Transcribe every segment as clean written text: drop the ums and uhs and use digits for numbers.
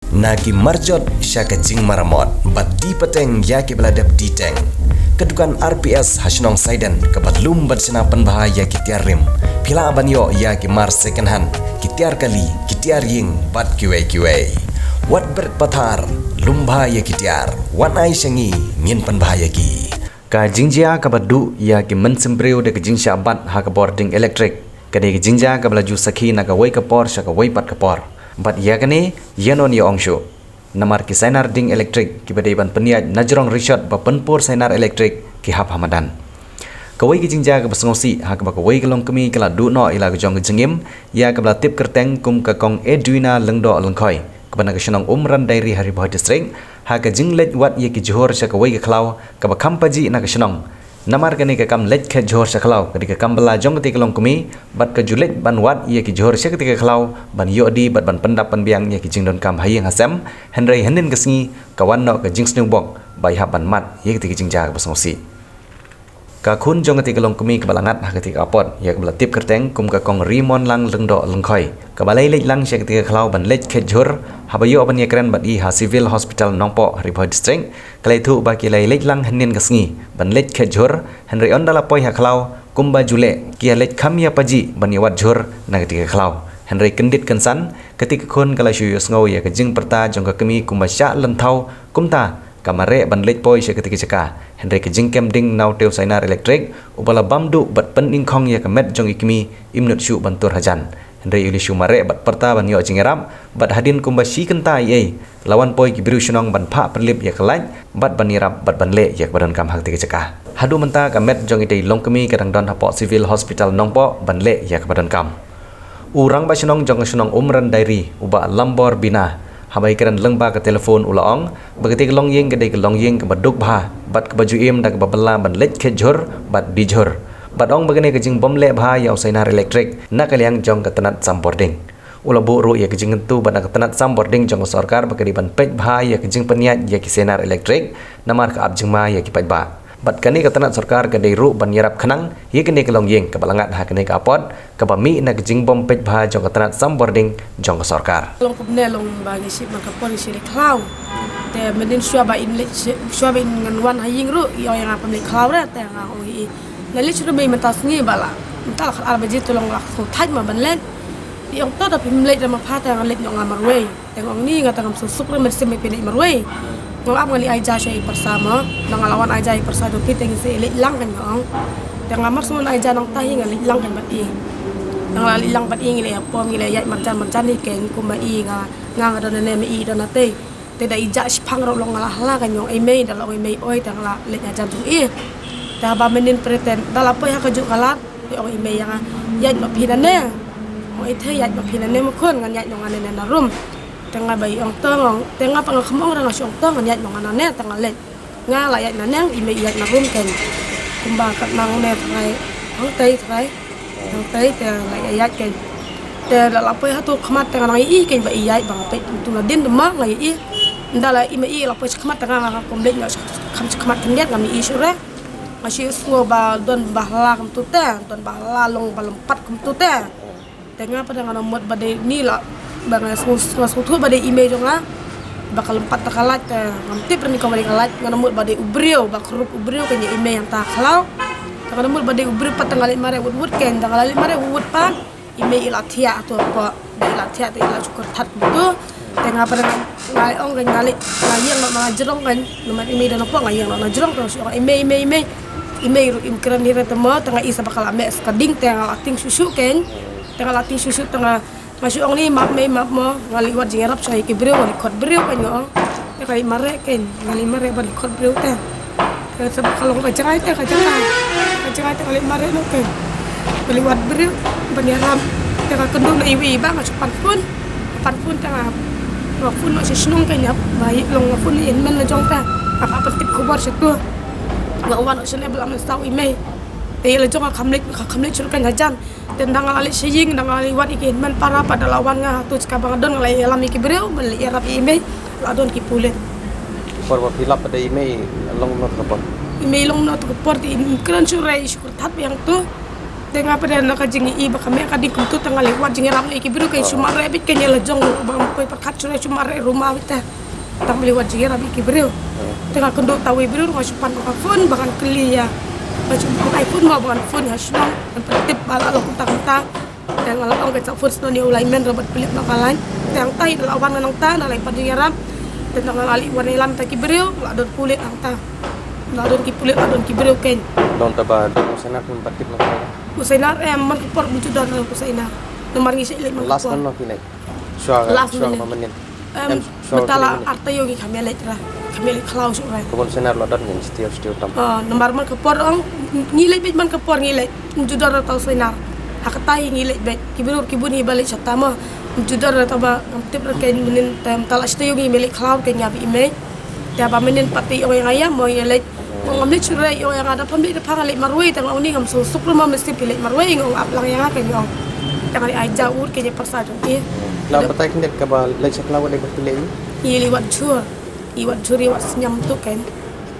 Nagi marjot syaka jing maramot bat di peteng yaki beladap di teng. Kedukan RPS Hasnong Saiden kebat lum bat senapan bahaya kitiar rim. Pila abanyo yaki mar second hand kitiar kali kitiar ying bat kiwei. Wat berpatar lumba ya kitiar wan ai syangi ngin pan bahaya ki. Ka jingjia kabadu yaki mensembreu de jing syabat ha ka boarding electric. Kade jingjia ka belaju sakhi na ka wei ka por syaka wei pat ka por. Bat yakane yanon ya ongsho. Namar ki senar ding elektrik ki badai ban peniat najrong Richard ba penpur senar elektrik ki hap hamadan. Kawai ki jingja ka basngosi ha ka ba kawai kalong kami kala du no ila ka jong jengim ya ka bla tip kerteng kum ka kong Edwina lengdo lengkhoi. Kabana ka shenong umran dairi hari bah district ha ka jinglet wat ye ki johor sya kawai ka klaw ka ba kampaji na ka shenong. Namar kani ka kam let khe johor sya klaw kadi ka kam bala jong ti kalong kami bat ka julet ban wat ye ki johor sya ka klaw ban yodi bat ban pendap pan biang ye ki jingdon kam hayeng hasam henry henin kasngi kawan no ka jing snung bok bai ha ban mat ye ki jingja ka basngosi ka khun jong ti kalong kami ka balangat ha ka apot ye ka bala tip kerteng kum ka kong rimon lang lengdo lengkhoi ka balai lek lang sya ka klaw ban let khe johor habayo ban ye kren bat i ha civil hospital nongpo Ribah district kalai thu ba ki lai lek lang henin kasngi ban let khe johor henry ondala poi ha klaw kumba jule ki let khamya paji ban ye wat johor na ka klaw henry kendit kensan ketika khun kala syu yosngau ya ka jing perta jong ka kami kumba sya lenthau kumta kamare ban let poi sya ketika caka henry ka jing kem ding nau teu sainar elektrik ubala bamdu bat pen ingkhong ya ka met jong ikmi imnut syu bantur hajan henry uli syu mare bat perta ban yo jingeram bat hadin kumba si kentai ei lawan poi ki biru shnong ban pha perlip ya kelaj bat banirap bat ban le ya badan kam hak tika caka hadu menta ka met jong itei longkemi kadang don hapo civil hospital nongpo ban le ya badan kam urang ba shnong jong shnong umran dairi uba lambor bina habai keren lengba ka telefon ulaong bagati long yeng gede long yeng ka baduk bha bat ka baju im dak babala ban let khe jhor bat di jhor bat ong bagane ka jing bom le bha ya usainar elektrik na kaliang jong ka tanat sam boarding ula bu ru ya ka jing tu ban ka tanat sam boarding jong sarkar bagadi ban pej bha ya ka jing peniat ya ki senar elektrik namar ka abjing ma ya ki pej ba bat kani ka tanat sarkar ka dei ru ban yarap khanang ye kene ka long yeng ka balangat ha kene ka apot ka bami na ka jing bom pej bha jong ka tanat sam boarding jong ka sarkar long kubne long bagi si maka polisi le klaw te medin syaba in ngan wan haying ru yo yang apa le klaw ra te nga oi nali churu be matas ngi bala mental khar arbaji tolong lak so thaj ma ban len yang to da pim le ma pha ta le ngong amar we te ngong ni ngata ngam susuk re mer sem pe mar we ngong am ngali ai ja shay bersama nang lawan ai ja bersama do piteng se le lang kan ngong te ngamar semua ai ja nang tahi ngali lang kan bat i nang la lang bat i ngi le pom ngi le ya marjan ni ken ku ma i nga do ne me i do na te da i ja spang ro long la kan ngong ai me da lo ai me oi tang la le ja jam i dah ba menin pretend dala pa ha ka ju kalat oi me yang ya ma pinane oi the ya ma pinane mo khon ngan ya nong ane na rum tengah bai ong tong tengah pang khamo ra song tong ngan ya nong ane tengah le nga la ya na nang i me ya na rum ken kumba ka mang ne thai hong tei te la ya ken te dala pa ha tu khmat tengah nang i ken ba i ya bang pe tu na din ma la i ndala i me i la pa khmat tengah ka kom le nya khmat tendet ngam i sure masih semua don bahla kem tu teh don bahla long balempat kem tu teh tengah pada ngana mot badai ni lah bang semua tu badai image jonga bakal lempat takalat nanti perni kembali kalat ngana mot badai ubriu bakrup ubriu kanya image yang tak kalau ngana mot badai ubriu patangali mare wud ken tangali mare wud pan image ilatia atau apa ilatia tu ilah cukur tat tu tengah pada ngai ong kan ngali ngayang nak ngajerong kan nomor image dan apa ngayang nak ngajerong terus orang image email imkran hira temo tengah isa bakal ame skading tengah lating susu ken tengah lating susu tengah masuk ong ni map mo ngali wat jingarap sai ke breu ngali kod breu kan yo ya kai mare ken ngali mare ban kod breu teh sebab kalau ka cerai teh ka cerai teh ngali mare no ken beli wat breu ban yaram tengah kendung iwi ba masuk pan pun tengah pun masih senung kan ya baik long pun in men la jong ta apa tip khabar situ ngawan sene belam stau ime te le jonga khamlek chur kan hajan ten dang ali seying dang ali wat ikin men para pada lawan nga tu ska bang don ngalai alam iki breu beli arab ime la don ki pulet por wa filap pada ime long not kapor ime long not kapor ti kran churai syukur tat yang tu Tengah pada nak kajing i bakame kadi kutu tengah lewat jing ram iki biru kai cuma rebit kenya lejong bang koi perkat cuma rumah kita. Tang lewat jing ram iki biru. Tengah kendo tahu biru ngos pan ka phone bahkan kelia. Macam iPhone mau bahkan phone hasnong dan tertib bala lo kunta-kunta. Tengah lo ka phone sto ni ulai men robot pelik nakalan. Tang tai lawan nang ta na lai jing ram. Tengah ngali warna lam ta ki biru la dot kulit ang ta. La dot ki kulit la dot ki biru ken. Don taba don senat mempertip nak. Usainar man kupor bucu dan usainar. Nomor ngisi ilek man Last kupor. man nak ini. Suara memenin. Betala arta yogi kami lek lah. Kami lek kalau surai. Kebun senar lo dan yang setiap tam. Nomor man kupor ang ngilek bit man kupor ngilek. Judar atau usainar. Hakatai ngilek bit. Kibun ni balik syatama. Judar atau ba tip rekan menin tam tala sta yogi milik kalau kenya bi ime. Tiap menin pati orang ayam mau ngilek. Ngambil curai yang ada pembeli depan alik marwai tengah uni ngam susuk rumah mesti pilih marwai ngau aplang yang akan ngau tengah ai jauh kenya persatu ye Lah betai kendet ke ba lek seklaw lek berpilih ini. ye liwat liwat senyam tu kan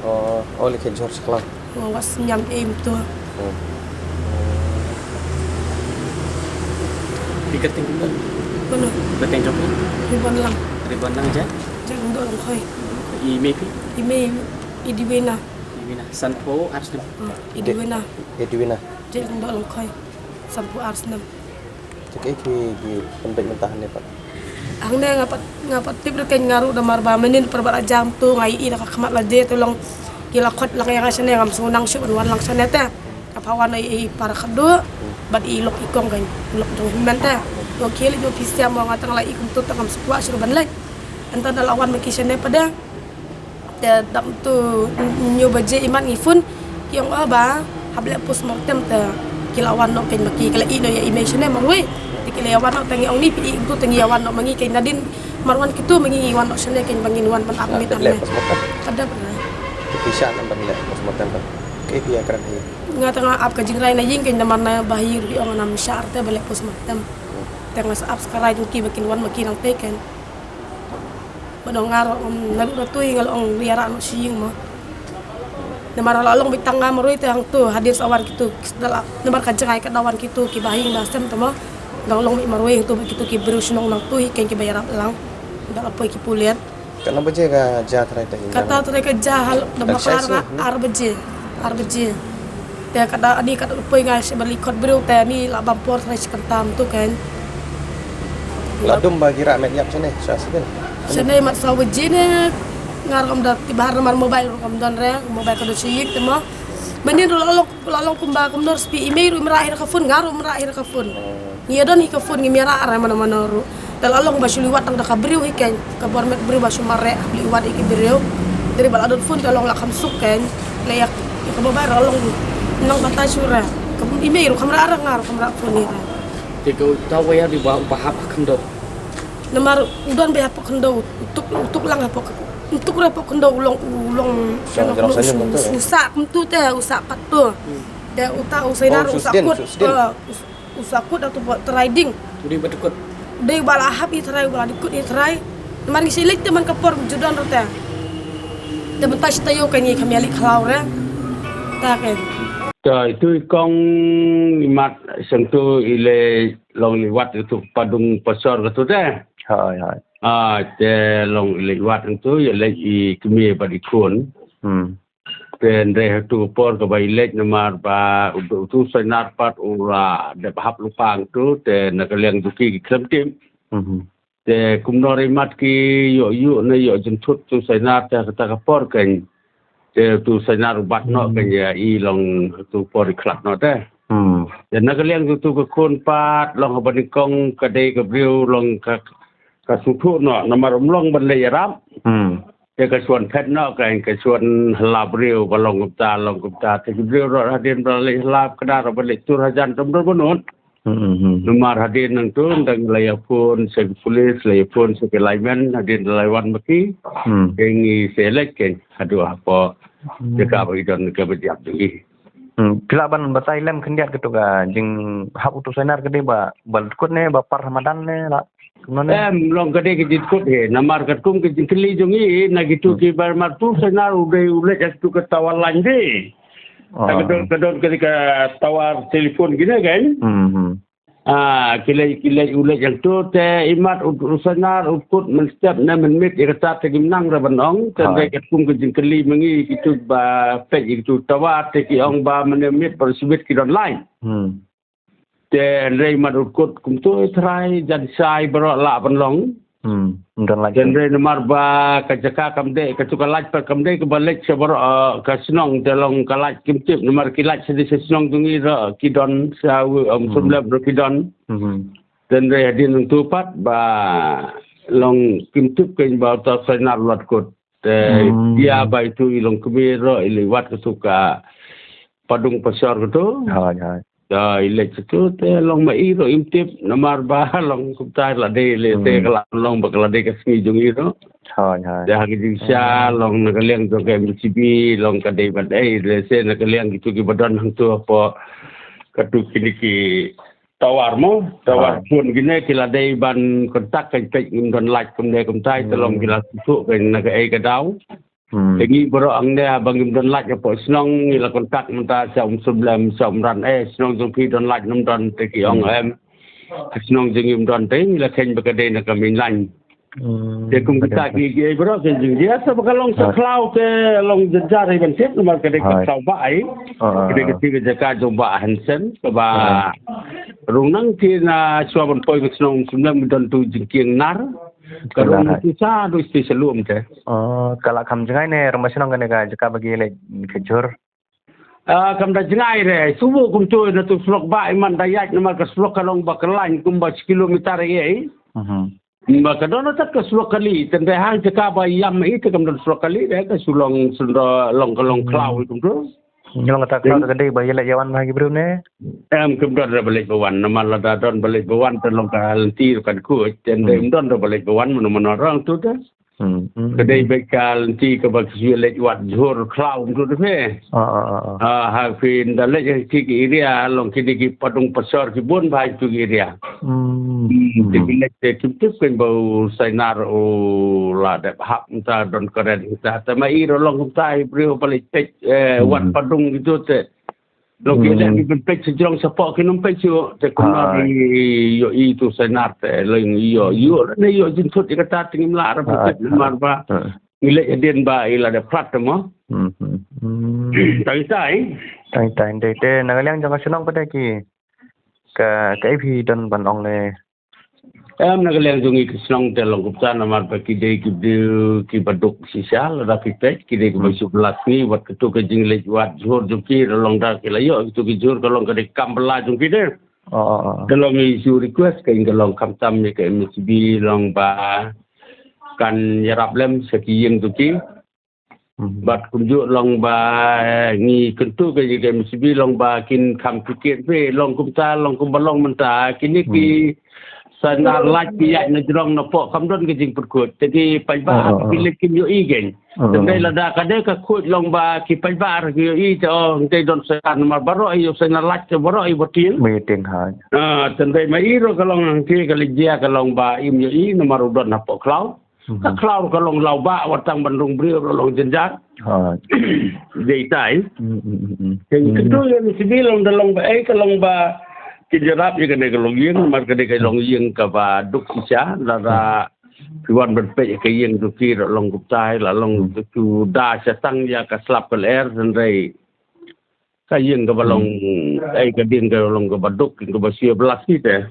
Oh lek jor seklaw. wat senyam tu Tiketing kita, benar beteng jopnya, ribuan lang ribuan lang aja. jangan dong koi Email, email idiwena Sanpo Arsenal. idiwena Edwina. jangan dong koi sampu arsnam Cek ki penbek mentahan ni pak. ang ne ngapat tip rekan ngaru damar ba menin perbara jam tu ngai i nak khamat la je tolong kila khot lang yang asane ngam sunang syuk wan lang sanete kapawan ai para khado bad i lok ikong kan lok tu mente yo kili yo pisya mo ngatang la ikum tu tangam sukwa syur ban lai anta dalawan makisane pada te dam tu nyoba je iman ngifun yang aba hable postmortem te kilawan no ken maki kala ino ya imagine marwe kilawan no tangi ong ni pi tu tangi awan no mangi ken nadin marwan kitu mangi wan no sene ken bangin wan pan amit Lek amme pas makan. ada pernah Bisa nampak lek pas makan pak. Kayak dia keren dia. ngatanga ap ka jingrai na ying ken namana bahir di ong nam syar te bale postmortem tengah ap sekarang tu ki bakin wan maki nang teken ngaro nalu na tu ngal ong liara no siying mo namar lalong bitanga maroi te hang tu hadir sawan kitu dala namar kancengai ka dawan kitu ki bahing nasem tama lalong mi maroi tu kitu ki berus nong nang tu ken ki bayar lang dala poi ki puliat Kenapa je ka jatra tadi? kata tu ka jahal da bakar arbeje te kada ani kada poi ngai se balikot bru te ni la bampor sai kentam tu kan Ladum bagi rak met yap sini. Sahaja. Sana mat sawaje ne ngarom da tibar nomor mobile kom don re mobile ka do siyik tama menin lalong kumba kom dor spi email mera akhir ka phone ngaro mera akhir ka phone ni don ka phone ni mera ara mana ru dalalong basu liwat tang da ka briu hiken ka bormet briu basu mare liwat iki briu dari baladon phone dalong la kam suk kan layak ka mobile lalong nang bata sura ka email ka mera ara ngaro ka mera phone ni Jika tahu ya di bawah bahap kendor. nomor udon be apa kendo untuk lang apa untuk apa kendo ulong usak tu teh usak patu teh uta usainar usakut usakut atau buat riding Tuli bertukut. dei bala hab i trai bala dikut i trai mari silik teman kapor judan rote teman tas tayo kani kami alik khalau re ta kan Itu kong imat sentuh ile long liwat itu padung pasar itu deh. Hai. Te long liwat itu ya lagi kemi badi kun. Dan deh itu por ke bailek nomor ba itu senar pat ura de bahap lupang tu te nakaliang duki klem tim. Te kumnor imat ki yo ne yo jentut tu senar te kata kapor kan. Tu senar ubat no kan ya i long tu por klak no teh. Dan nakaliang tu ke kun pat long banikong kadai ke briu long ka sutu no nomor umlong balai ram. Ke kasuan pet no kan kasuan labriu balong gupta te briu ro hadin balai lab kedar balai tur hajan tomdor bonot. Nomor hadin nang tu dang layapun seg polis layapun seg lineman hadin lawan maki. Kengi selek kan aduh apa jika begitu ke berdiam tinggi. Kelaban batai lem kendiat gitu ga jing hak utus senar gede ba balkut ne ba par Ramadan ne la Long gede ke jitkut he namar katung ke jingkeli jongi na gitu ki bar martu senar udah jak tu ke tawalan de Kedon ketika tawar telefon gini kan. Kilai ulat yang tu te imat usanar ukut menstep na menmit irata te gimnang rabanong tanda kum ke jengkeli mengi itu ba pej itu tawar te ki ong ba menmit persubit ki online. Te rei mat ukut kum tu try jadi sai berok la banlong. Dan rei nomor ba kajaka kamde katuka laj per kamde ke balik seberok ka senong telong kalaj kimtip nomor kilaj sedi senong tungi ra kidon sa sebelum kidon. Dan rei hadin tu pat ba long kimtip ke ba ta senar lot kot. Dia ba itu ilong kebiro iliwat kesuka padung pasar tu. Ilek itu te long mai ro imtip namar ba long kumtai la de le te kala long bakala de kasni jungi ro dah gi sia long nakaleng to ke MCB long ka de badai le se nakaleng gitu ki badan hang tu apa katu kini ki tawar pun gini kila de ban kontak ke ngin like kumtai telong kila susuk ke naga ai ka dau Lagi bro ang dia bagi don like apa senang ila kontak menta sa sebelum ran senang jumpi don like nom don teki ong senang jengim don te ila ken bekade na kami lan de kum kita ki bro ken jeng dia sa bakalong sa cloud ke long jejar even set nomor kade ka sau bai kade ke jaka jomba hansen ba runang ti na suabon poi ke senang sebelum don tu jengking nar kalau susah tu isti selum te. Kalau kamu jangan ni rumah senang kan ni jika bagi le kejur. Kamu dah jangan re. Subuh kum tu na tu slok ba iman dayat nama ke slok kalong bakalan kum ba kilometer ye. Ba kadon tak ke slok kali tende hang jika ba yam itu kamu dah slok kali deh ke sulong sunda long kalong klau kum tu. Nyolong kata kau gede bagi le jawan bagi bro ne. Kum don balik bawan nama lada don balik bawan telong kalti kan ku tende don balik bawan mana orang tu dah. Kedai bekal ti ke bagi le wat jor klau tu deh. Hafin dalam ti area long kini ki padung pasar ki bon bai tu area. Ti le kip kan bau sainar o la de hak ta don keren ta mai ro long tai brio balik wat padung gitu te. Long kini ni pek sejong sapok ki nom pek yo te kuna yo itu sainar te leng yo ne yo jintut ikata tingim la ra pek mar ba ngile edien ba ila de plat mo tai de nagaleng jang senang pada ki ka IP dan banong le nagaleng jungi senang te long kupsa namar pa ki de ki baduk sisial da pipet ki de ko sublat ni wat tu ke jingle wat jor juki long da ki layo tu ki jor kalong ka de kambla jungi de kalong isu request ke kalong kamtam ni ke MCB long ba kan yarap lem sekiyeng tu ki bat kunjuk long ba ni kentu ke MCB long ba kin kam tiket pe long kumta long kumbalong menta kini ki sanar laj piak na jrong na po kamdon ke jing perkut jadi paiba pilih kim yo igen tendai lada kade ka kut long ba ki paiba yo i to tei don san mar baro yo sanar laj to baro i botil meeting ha tendai mai ro kalong ki kalijia kalong ba im yo i nomor udon na po cloud ka cloud kalong lau ba watang bandung brio long jenjat dei tai kentu yo sibil long dalong ba kalong ba kijarap je kena kalong yeng mar kena kalong yeng ka ba duk sisa lara piwan berpe ke yeng tu ki long kuptai la long tu da satang ya ka slap pel air sendai ka yeng ka balong ai ka din ka long ka baduk ka ba sia belas kita